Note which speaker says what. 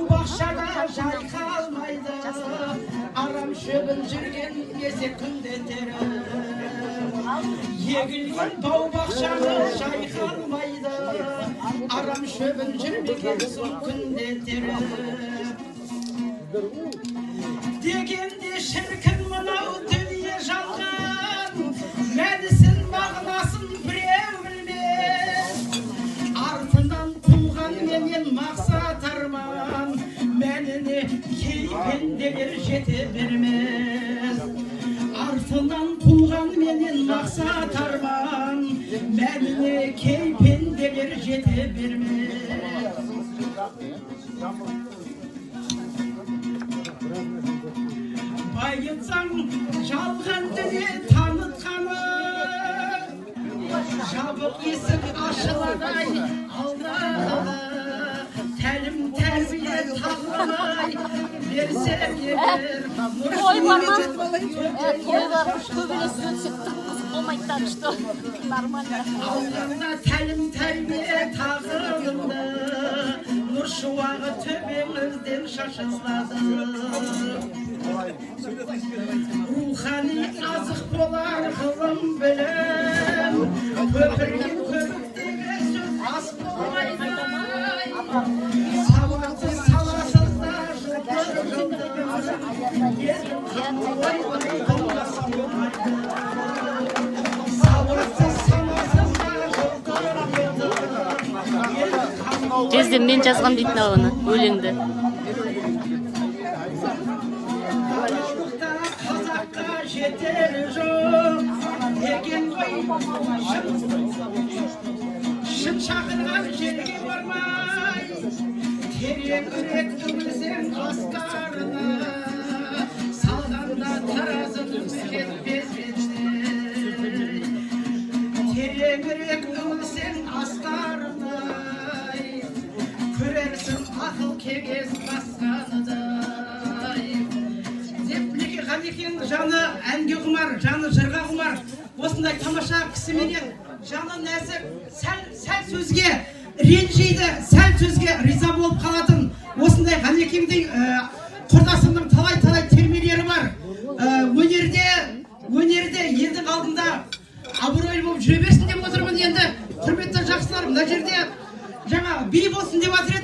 Speaker 1: бау-бақшада жайқалмайды, арам шөбін жүрген кезек күнде тері. Егілген бау-бақшаны жайқалмайды, арам шөбін жүрмеген соң күнде тері. Дегенде шіркін мынау дүние жалған, мәнісін мағынасын біреу білмес. Артынан туған менен мақсат арман, мәніне кей пенделер жете бермес. Артынан туған менен мақсат арман, мәніне кей пенделер жете бермес. Байытсаң жалған дүние танытқаны, жабық есік ашыладай алдады. Тәлім тәрбие тағылмай берсе егер,
Speaker 2: той бар ма? Той бар, көбелес өтсек тым қызық болмайды да, что нормально.
Speaker 1: Аллаңда тәлім тәрбие тағылды, нұр шуағы төбеңізден шашылады. Рухани азық болар ғылым білім, көпірген көбіктегі сөз ас болмайды. Сауатсыз саласызда жылды,
Speaker 2: Кезден мен жазғам дейтін оны, өлеңді.
Speaker 1: Қазаққа жетер жоқ деген ғой, шын шақырған жерге бармай, терең үрек үмілсең асқарына, салғанда таразының жетпес бетіне. Терең үрек үмілсең асқарына, көрерсің ақыл кеңес басқаныдай. Зептілігі Ғалекең жаны әнге құмар, жаны жырға құмар. Осындай тамаша кісіменен жаны нәзік, сәл сөзге ренжиді, сәл сөзге риза болып қалатын. Осындай Ғалекеңдей құрдасымның талай-талай термелері бар. Өнерде елдің алдында абыройлы болып жүре берсін деп отырмын. Енді құрметті жақсылар, мына жерде жаңа би болсын деп жатыр еді.